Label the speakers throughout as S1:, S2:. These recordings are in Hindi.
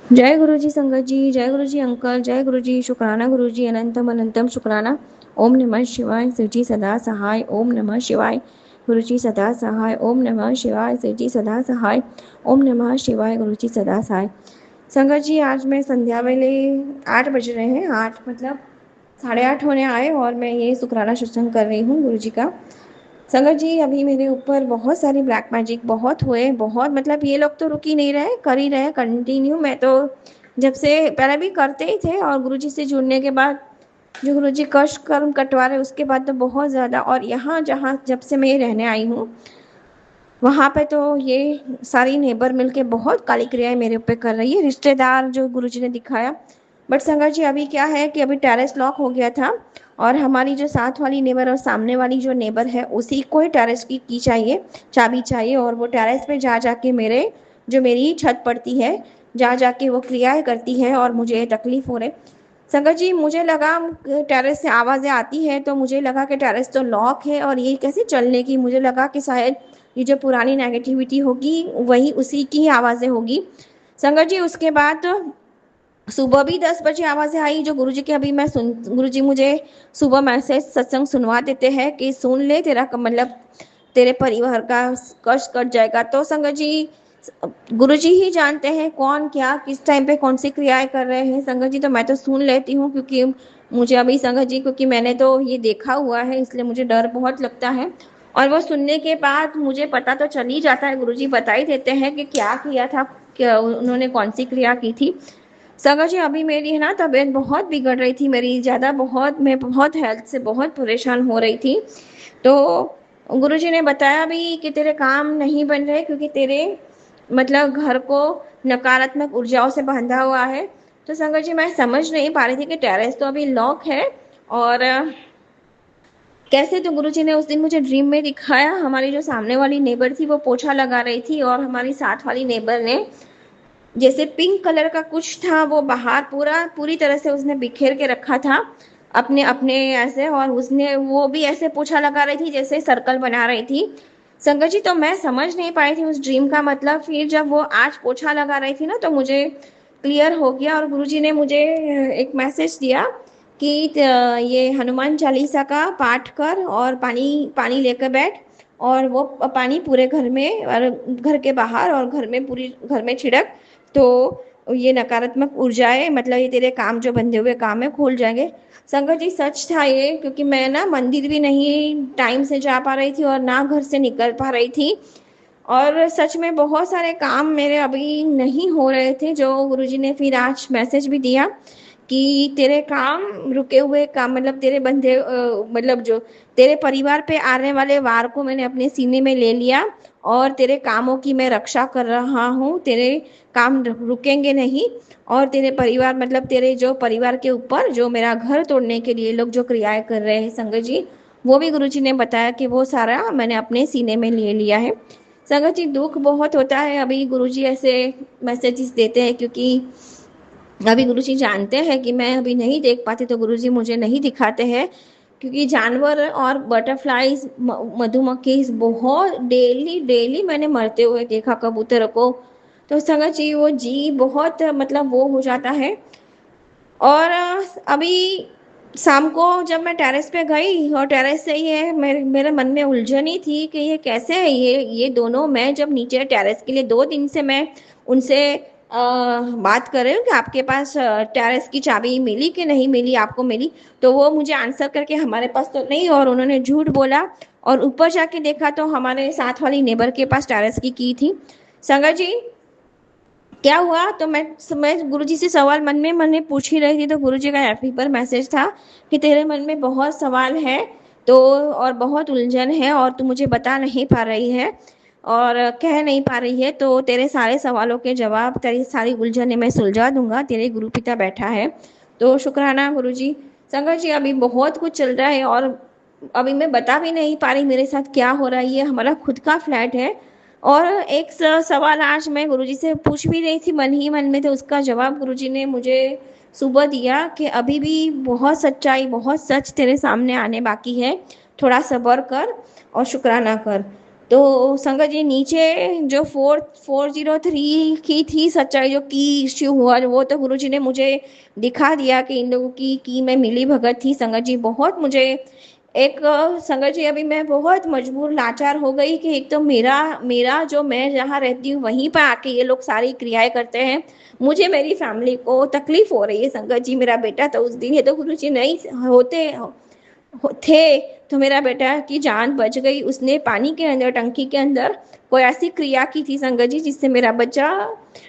S1: जय गुरु जी संगत जी, जय गुरु जी अंकल, जय गुरु जी, शुक्राना गुरु जी, अनंतम अनंतम शुक्राना। ओम नमः शिवाय, शिव जी सदा सहाय। ओम नमः शिवाय, गुरु जी सदा सहाय। ओम नमः शिवाय, शिव जी सदा सहाय। ओम नमः शिवाय, गुरु जी सदा सहाय। संगत जी, आज मैं संध्या वेले 8 बज रहे हैं, 8 मतलब 8:30 होने आए और मैं ये शुक्राना सत्संग कर रही हूँ गुरु जी का। संगत जी, अभी मेरे ऊपर बहुत सारी ब्लैक मैजिक बहुत हुए, बहुत मतलब ये लोग तो रुक ही नहीं रहे, कर ही रहे कंटिन्यू। मैं तो जब से पहले भी करते ही थे और गुरुजी से जुड़ने के बाद जो गुरुजी कष्ट कर्म कटवा रहे उसके बाद तो बहुत ज़्यादा। और यहाँ जहाँ जब से मैं रहने आई हूँ वहाँ पे तो ये सारी नेबर मिलके बहुत काली क्रियाएं मेरे ऊपर कर रही है, रिश्तेदार जो गुरुजी ने दिखाया। बट संगत जी, अभी क्या है कि अभी टेरेस लॉक हो गया था और हमारी जो साथ वाली नेबर और सामने वाली जो नेबर है उसी को ही टेरेस की चाहिए, चाबी चाहिए। और वो टेरेस पे जा जाके मेरे जो मेरी छत पड़ती है जा जाके वो क्रियाएं करती है और मुझे तकलीफ हो रही। संगत जी, मुझे लगा टेरेस से आवाज़ें आती है तो मुझे लगा कि टेरेस तो लॉक है और ये कैसे चलने की, मुझे लगा कि शायद ये जो पुरानी नेगेटिविटी होगी वही उसी की ही आवाज़ें होगी। संगत जी, उसके बाद सुबह भी 10 बजे आवाज़ें आई जो गुरुजी की अभी मैं सुन गुरुजी मुझे सुबह मैसेज सत्संग सुनवा देते हैं कि सुन ले, तेरा मतलब तेरे परिवार का कष्ट कट जाएगा। तो संगत जी, गुरुजी ही जानते हैं कौन क्या किस टाइम पे कौन सी क्रियाएं कर रहे हैं। संगत जी, तो मैं तो सुन लेती हूँ क्योंकि मुझे अभी संगत जी, क्योंकि मैंने तो ये देखा हुआ है इसलिए मुझे डर बहुत लगता है। और वो सुनने के बाद मुझे पता तो चल ही जाता है, गुरुजी बता ही देते हैं कि क्या किया था, क्या उन्होंने कौन सी क्रिया की थी। संगत जी, अभी मेरी है ना तबीयत बहुत बिगड़ रही थी, मेरी ज़्यादा बहुत मैं बहुत हेल्थ से बहुत परेशान हो रही थी। तो गुरुजी ने बताया भी कि तेरे काम नहीं बन रहे क्योंकि तेरे मतलब घर को नकारात्मक ऊर्जाओं से बांधा हुआ है। तो संगत जी, मैं समझ नहीं पा रही थी कि टेरेस तो अभी लॉक है और कैसे। तो गुरुजी ने उस दिन मुझे ड्रीम में दिखाया, हमारी जो सामने वाली नेबर थी वो पोछा लगा रही थी और हमारी साथ वाली नेबर ने जैसे पिंक कलर का कुछ था वो बाहर पूरा पूरी तरह से उसने बिखेर के रखा था अपने अपने ऐसे, और उसने वो भी ऐसे पोछा लगा रही थी जैसे सर्कल बना रही थी। संगत जी, तो मैं समझ नहीं पाई थी उस ड्रीम का मतलब। फिर जब वो आज पोछा लगा रही थी ना तो मुझे क्लियर हो गया और गुरुजी ने मुझे एक मैसेज दिया कि ये हनुमान चालीसा का पाठ कर और पानी पानी लेकर बैठ और वो पानी पूरे घर में और घर के बाहर और घर में पूरी घर में छिड़क। तो ये नकारात्मक ऊर्जाएं मतलब ये तेरे काम जो बंधे हुए काम है खुल जाएंगे। संगत जी, सच था ये, क्योंकि मैं ना मंदिर भी नहीं टाइम से जा पा रही थी और ना घर से निकल पा रही थी और सच में बहुत सारे काम मेरे अभी नहीं हो रहे थे। जो गुरुजी ने फिर आज मैसेज भी दिया कि तेरे काम रुके हुए काम मतलब तेरे बंधे मतलब जो तेरे परिवार पे आने वाले वार को मैंने अपने सीने में ले लिया और तेरे कामों की मैं रक्षा कर रहा हूँ, तेरे काम रुकेंगे नहीं। और तेरे परिवार मतलब तेरे जो परिवार के ऊपर जो मेरा घर तोड़ने के लिए लोग जो क्रियाएं कर रहे हैं संगत जी, वो भी गुरुजी ने बताया कि वो सारा मैंने अपने सीने में ले लिया है। संगत जी, दुख बहुत होता है अभी गुरुजी ऐसे मैसेजेस देते हैं क्योंकि अभी गुरुजी जानते हैं कि मैं अभी नहीं देख पाती तो गुरुजी मुझे नहीं दिखाते हैं क्योंकि जानवर और बटरफ्लाईज मधुमक्खी बहुत डेली डेली मैंने मरते हुए देखा कबूतर को। तो संगत जी, वो जी बहुत मतलब वो हो जाता है। और अभी शाम को जब मैं टेरेस पे गई और टेरेस से ये मेरे मन में उलझन ही थी कि ये कैसे है, ये दोनों मैं जब नीचे टेरेस के लिए 2 दिन से मैं उनसे बात कर रही हूँ कि आपके पास टेरेस की चाबी मिली कि नहीं मिली, आपको मिली। तो वो मुझे आंसर करके हमारे पास तो नहीं, और उन्होंने झूठ बोला और ऊपर जाके देखा तो हमारे साथ वाली नेबर के पास टेरेस की थी। संगत जी, क्या हुआ तो मैं गुरुजी से सवाल मन में पूछ ही रही थी तो गुरुजी का एफबी पर मैसेज था कि तेरे मन में बहुत सवाल है तो और बहुत उलझन है और तू मुझे बता नहीं पा रही है और कह नहीं पा रही है, तो तेरे सारे सवालों के जवाब तेरी सारी उलझने मैं सुलझा दूंगा, तेरे गुरु पिता बैठा है। तो शुक्राना गुरुजी। संगत जी, अभी बहुत कुछ चल रहा है और अभी मैं बता भी नहीं पा रही मेरे साथ क्या हो रहा है। ये हमारा खुद का फ्लैट है और एक सवाल आज मैं गुरुजी से पूछ भी रही थी मन ही मन में, तो उसका जवाब गुरुजी ने मुझे सुबह दिया कि अभी भी बहुत सच्चाई बहुत सच तेरे सामने आने बाकी है, थोड़ा सब्र कर और शुक्राना कर। तो संगत जी नीचे जो 4403 की थी सच्चाई, जो की इश्यू हुआ, वो तो गुरुजी ने मुझे दिखा दिया कि इन लोगों की में मिली भगत थी संगत जी। बहुत मुझे एक संगत जी अभी मैं बहुत मजबूर लाचार हो गई कि एक तो मेरा मेरा जो मैं जहाँ रहती हूँ वहीं पर आके ये लोग सारी क्रियाएं करते हैं, मुझे मेरी फैमिली को तकलीफ हो रही है संगत जी। मेरा बेटा तो उस दिन, ये तो गुरुजी नहीं होते थे तो मेरा बेटा की जान बच गई। उसने पानी के अंदर, टंकी के अंदर कोई ऐसी क्रिया की थी संगत जी जिससे मेरा बच्चा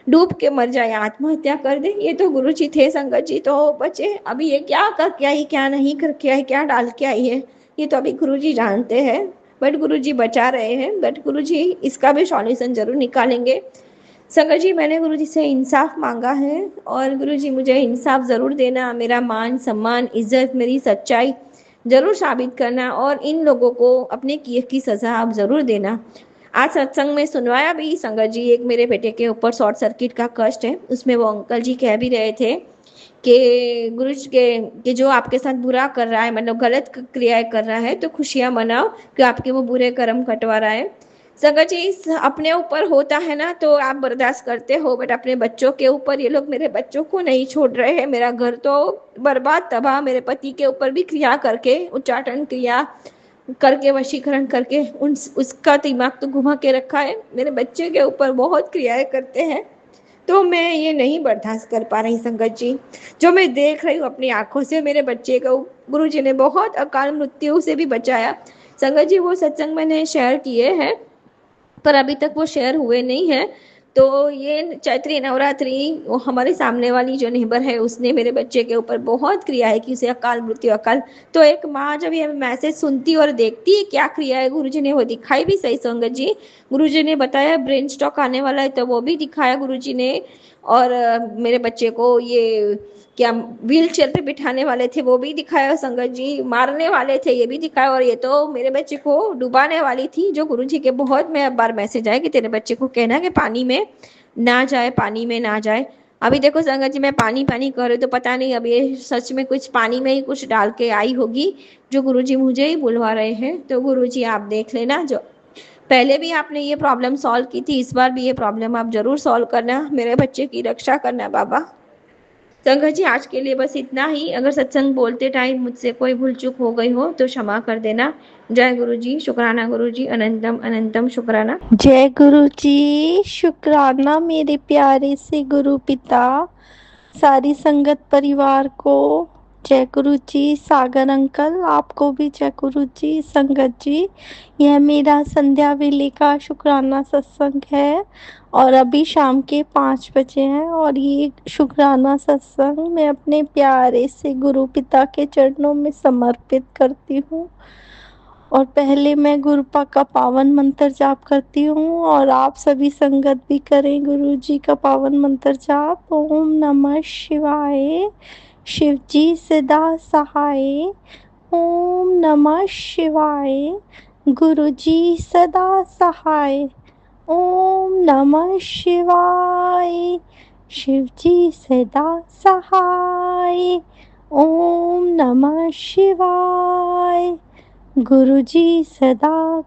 S1: डूब के मर जाए, आत्महत्या कर दे। ये तो गुरु जी थे संगत जी तो बचे। अभी ये क्या करके आई, क्या नहीं करके आई, क्या डाल के आई है, ये तो अभी गुरु जी जानते हैं। बट गुरु जी बचा रहे हैं, बट गुरु जी इसका भी सॉल्यूशन जरूर निकालेंगे। संगत जी मैंने गुरु जी से इंसाफ मांगा है और गुरु जी मुझे इंसाफ जरूर देना, मेरा मान सम्मान इज्जत मेरी सच्चाई जरूर साबित करना और इन लोगों को अपने किए की सजा आप जरूर देना। आज सत्संग में सुनवाया भी संगत जी, एक मेरे बेटे के ऊपर शॉर्ट सर्किट का कष्ट है, उसमें वो अंकल जी कह भी रहे थे कि गुरु जी के कि जो आपके साथ बुरा कर रहा है, मतलब गलत क्रियाएं कर रहा है, तो खुशियां मनाओ कि आपके वो बुरे कर्म कटवा रहा है। संगत जी अपने ऊपर होता है ना तो आप बर्दाश्त करते हो, बट अपने बच्चों के ऊपर ये लोग मेरे बच्चों को नहीं छोड़ रहे हैं। मेरा घर तो बर्बाद तबाह, मेरे पति के ऊपर भी क्रिया करके, उच्चाटन क्रिया करके, वशीकरण करके उन उसका दिमाग तो घुमा के रखा है। मेरे बच्चे के ऊपर बहुत क्रियाएं करते हैं, तो मैं ये नहीं बर्दाश्त कर पा रही संगत जी। जो मैं देख रही हूँ अपनी आंखों से, मेरे बच्चे को गुरु जी ने बहुत अकाल मृत्यु से भी बचाया संगत जी। वो सत्संग मैंने शेयर किए हैं पर अभी तक वो शेयर हुए नहीं है। तो ये चैत्री नवरात्रि, वो हमारे सामने वाली जो नेबर है उसने मेरे बच्चे के ऊपर बहुत क्रिया है कि उसे अकाल मृत्यु अकाल। तो एक माँ जब ये मैसेज सुनती और देखती है क्या क्रिया है, गुरुजी ने वो दिखाई भी सही संगत जी। गुरुजी ने बताया ब्रेन स्ट्रोक आने वाला है तो वो भी दिखाया गुरुजी ने। और मेरे बच्चे को ये क्या व्हील चेयर पे बिठाने वाले थे वो भी दिखाया संगत जी, मारने वाले थे ये भी दिखाया, और ये तो मेरे बच्चे को डुबाने वाली थी। जो गुरुजी के बहुत में बार मैसेज आया कि तेरे बच्चे को कहना कि पानी में ना जाए, पानी में ना जाए। अभी देखो संगत जी मैं पानी पानी कर रही हूँ तो पता नहीं अब ये सच में कुछ पानी में ही कुछ डाल के आई होगी जो गुरुजी मुझे ही बुलवा रहे हैं। तो गुरुजी आप देख लेना, जो पहले भी आपने ये प्रॉब्लम सॉल्व की थी, इस बार भी ये प्रॉब्लम आप जरूर सॉल्व करना, मेरे बच्चे की रक्षा करना बाबा। संगत जी आज के लिए बस इतना ही। अगर सत्संग बोलते टाइम मुझसे कोई भूल चूक हो गई हो तो क्षमा कर देना। जय गुरु जी, शुक्राना गुरु जी, अनंतम अनंतम शुक्राना।
S2: जय गुरु जी, शुक्राना मेरे प्यारे से गुरु पिता, सारी संगत परिवार को जय गुरु जी। सागर अंकल आपको भी जय गुरु जी। संगत जी यह मेरा संध्या वेले का शुक्राना सत्संग है और अभी शाम के 5 बजे हैं और ये शुक्राना सत्संग मैं अपने प्यारे से गुरु पिता के चरणों में समर्पित करती हूँ। और पहले मैं गुरुपा का पावन मंत्र जाप करती हूँ और आप सभी संगत भी करें गुरु जी का पावन मंत्र जाप। ओम नमः शिवाय, शिव जी सदा सहाय। ओम नमः शिवाय, गुरु जी सदा सहाय। ओम नमः शिवाय, शिव जी सदा सहाय। ओम नमः शिवाय, गुरु जी सदा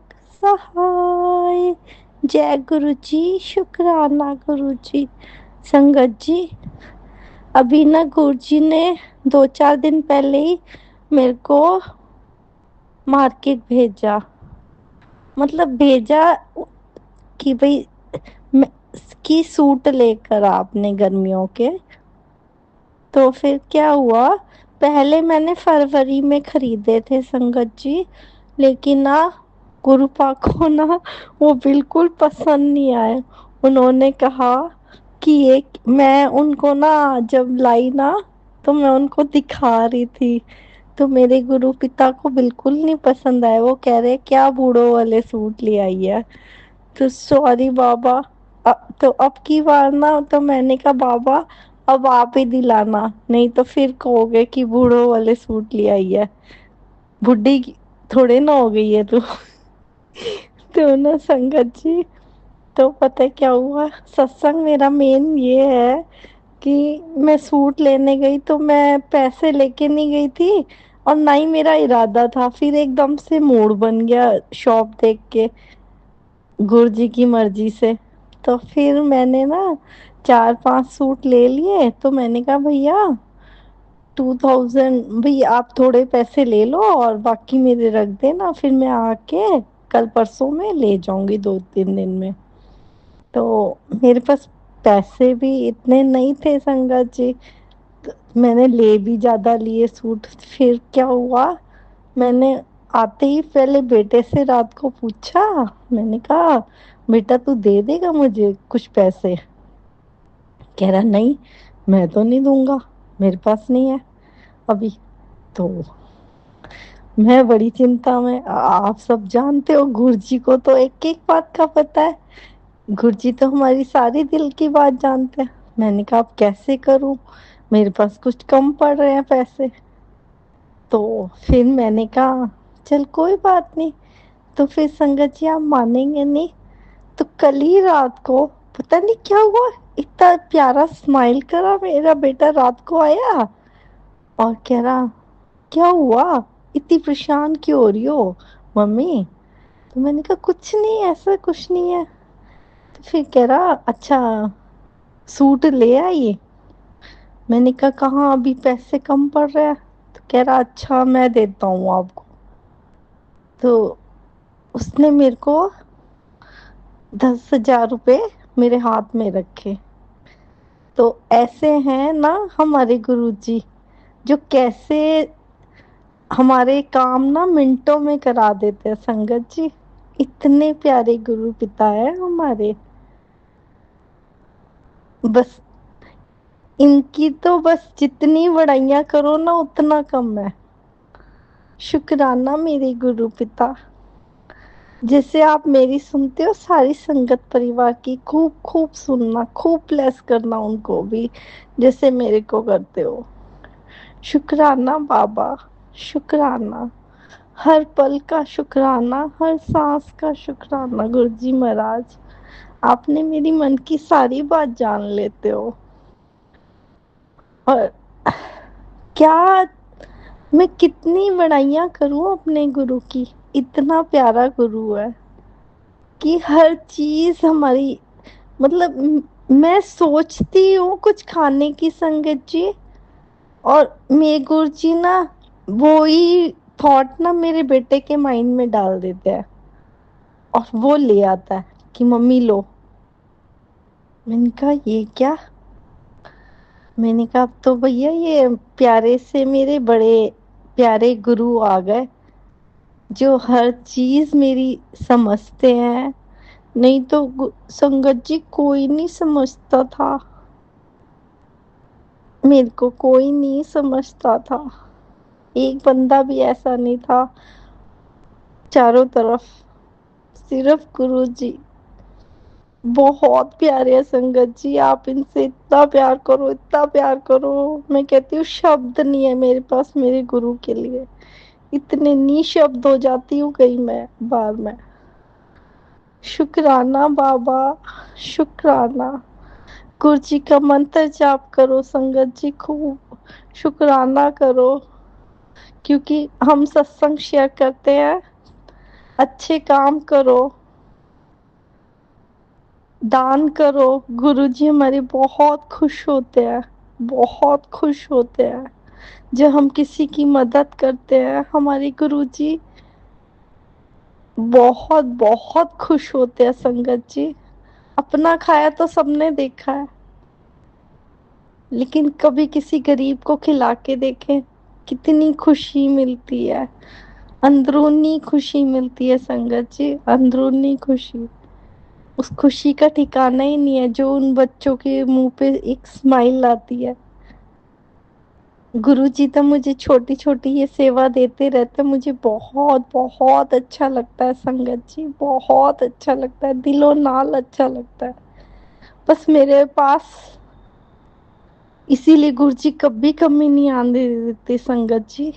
S2: सहाय। जय गुरु जी, शुक्राना गुरु जी। संगत जी अभी ना गुरु जी ने 2-4 दिन पहले ही मेरे को मार्केट भेजा, मतलब भेजा कि भाई कि सूट लेकर आपने गर्मियों के। तो फिर क्या हुआ, पहले मैंने फरवरी में खरीदे थे संगत जी, लेकिन ना गुरुपा को ना वो बिल्कुल पसंद नहीं आए। उन्होंने कहा कि ये, मैं उनको ना जब लाई ना तो मैं उनको दिखा रही थी तो मेरे गुरु पिता को बिल्कुल नहीं पसंद आया। वो कह रहे क्या बूढ़ों वाले सूट ले आई है। तो सॉरी बाबा, तो अब की बार ना तो मैंने कहा बाबा अब आप ही दिलाना, नहीं तो फिर कहोगे कि बूढ़ों वाले सूट ले आई है, बुढ़ी थोड़े ना हो गई है तू। तो ना संगत जी, तो पता है क्या हुआ, सत्संग मेरा मेन ये है कि मैं सूट लेने गई तो मैं पैसे लेके नहीं गई थी और ना ही मेरा इरादा था, फिर एकदम से मूड बन गया शॉप देख के। गुरु जी की मर्जी से। तो फिर मैंने ना 4-5 सूट ले लिए। तो मैंने कहा भैया 2000 भैया आप थोड़े पैसे ले लो और बाकी मेरे रख देना, फिर मैं आके कल परसों में ले जाऊंगी 2-3 दिन में। तो मेरे पास पैसे भी इतने नहीं थे संगत जी। तो मैंने ले भी ज्यादा लिए सूट। फिर क्या हुआ, मैंने आते ही पहले बेटे से रात को पूछा। मैंने कहा बेटा तू दे देगा मुझे कुछ पैसे? कह रहा नहीं, मैं तो नहीं दूंगा, मेरे पास नहीं है अभी। तो मैं बड़ी चिंता में। आप सब जानते हो गुरुजी को तो एक एक बात का पता है। गुरुजी तो हमारी सारी दिल की बात जानते हैं। मैंने कहा अब कैसे करूं, मेरे पास कुछ कम पड़ रहे हैं पैसे। तो फिर मैंने कहा चल कोई बात नहीं। तो फिर संगत जी आप मानेंगे नहीं, तो कल ही रात को पता नहीं क्या हुआ, इतना प्यारा स्माइल करा मेरा बेटा। रात को आया और कह रहा क्या हुआ, इतनी परेशान क्यों हो रही हो मम्मी? तो मैंने कहा कुछ नहीं, ऐसा कुछ नहीं है। तो फिर कह रहा अच्छा सूट ले आई। मैंने कहा कहाँ, अभी पैसे कम पड़ रहे हैं। तो कह रहा अच्छा मैं देता हूँ आपको। तो उसने मेरे को 10,000 रुपए मेरे हाथ में रखे। तो ऐसे हैं ना हमारे गुरुजी, जो कैसे हमारे काम ना मिनटों में करा देते हैं संगत जी। इतने प्यारे गुरु पिता है हमारे। बस इनकी तो बस जितनी बड़ाइयां करो ना उतना कम है। शुक्राना मेरे गुरु पिता। जैसे आप मेरी सुनते हो सारी संगत परिवार की खूब खूब सुनना, खूब ब्लेस करना उनको भी जैसे मेरे को करते हो। शुक्राना बाबा, शुक्राना, हर पल का शुक्राना, हर सांस का शुक्राना। गुरुजी महाराज आपने मेरी मन की सारी बात जान लेते हो। और क्या मैं कितनी बड़ाइयां करूं अपने गुरु की। इतना प्यारा गुरु है कि हर चीज हमारी, मतलब मैं सोचती हूँ कुछ खाने की संगत जी, और मेरे गुरु जी ना वो ही थॉट ना मेरे बेटे के माइंड में डाल देते हैं और वो ले आता है कि मम्मी लो। मैंने कहा ये क्या? मैंने कहा अब तो भैया ये प्यारे से मेरे बड़े प्यारे गुरु आ गए जो हर चीज मेरी समझते हैं। नहीं तो संगत जी कोई नहीं समझता था, मेरे को कोई नहीं समझता था। एक बंदा भी ऐसा नहीं था चारों तरफ, सिर्फ गुरु जी। बहुत प्यारे है संगत जी, आप इनसे इतना प्यार करो, इतना प्यार करो। मैं कहती हूँ शब्द नहीं है मेरे पास मेरे गुरु के लिए। इतने निशब्द हो जाती हूँ कई मैं बार में। शुक्राना बाबा, शुक्राना। गुरु जी का मंत्र जाप करो संगत जी, खूब शुक्राना करो। क्योंकि हम सत्संग शेयर करते हैं, अच्छे काम करो, दान करो। गुरुजी हमारे बहुत खुश होते हैं, बहुत खुश होते हैं जब हम किसी की मदद करते हैं। हमारे गुरुजी बहुत बहुत खुश होते हैं संगत जी। अपना खाया तो सबने देखा है, लेकिन कभी किसी गरीब को खिला के देखें, कितनी खुशी मिलती है। अंदरूनी खुशी मिलती है संगत जी, अंदरूनी खुशी। उस खुशी का ठिकाना ही नहीं है जो उन बच्चों के मुंह पे एक स्माइल आती है। गुरुजी तो मुझे छोटी छोटी ये सेवा देते रहते, मुझे बहुत बहुत अच्छा लगता है संगत जी, बहुत अच्छा लगता है, दिलो नाल अच्छा लगता है। बस मेरे पास इसीलिए गुरुजी कभी कमी नहीं आने देते संगत जी।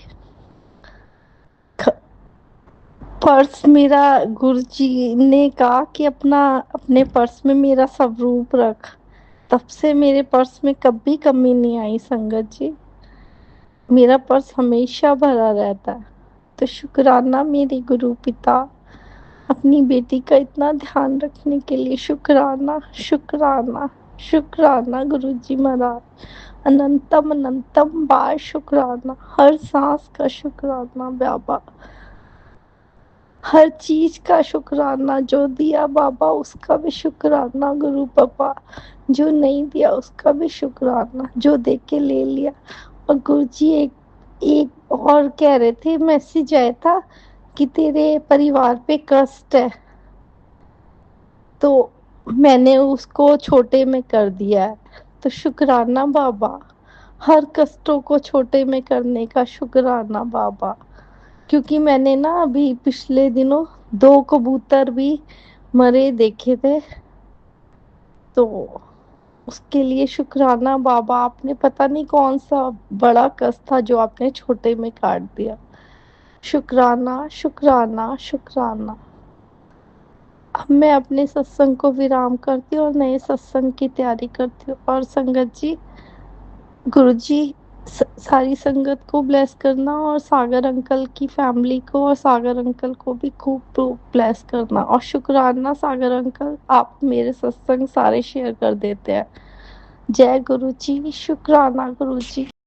S2: पर्स मेरा, गुरुजी ने कहा कि अपना अपने पर्स में मेरा स्वरूप रख। तब से मेरे पर्स में कभी कमी नहीं आई संगत जी, मेरा पर्स हमेशा भरा रहता है। तो शुक्राना मेरे गुरु पिता, अपनी बेटी का इतना ध्यान रखने के लिए शुक्राना, शुक्राना, शुक्राना गुरुजी महाराज। अनंतम अनंतम बार शुक्राना, हर सांस का शुक्राना बाबा, हर चीज का शुक्राना। जो दिया बाबा उसका भी शुक्राना गुरु पापा, जो नहीं दिया उसका भी शुक्राना, जो दे के ले लिया। और गुरुजी एक एक और कह रहे थे, मैसेज आया था कि तेरे परिवार पे कष्ट है, तो मैंने उसको छोटे में कर दिया है। तो शुक्राना बाबा, हर कष्टों को छोटे में करने का शुक्राना बाबा। क्योंकि मैंने ना अभी पिछले दिनों 2 कबूतर भी मरे देखे थे, तो उसके लिए शुक्राना बाबा। आपने पता नहीं कौन सा बड़ा कष्ट था जो आपने छोटे में काट दिया। शुक्राना, शुक्राना, शुक्राना। अब मैं अपने सत्संग को विराम करती हूँ और नए सत्संग की तैयारी करती हूँ। और संगत जी, गुरुजी सारी संगत को ब्लेस करना, और सागर अंकल की फैमिली को और सागर अंकल को भी खूब ब्लेस करना। और शुक्राना सागर अंकल, आप मेरे सत्संग सारे शेयर कर देते हैं। जय गुरु जी, शुक्राना गुरु जी।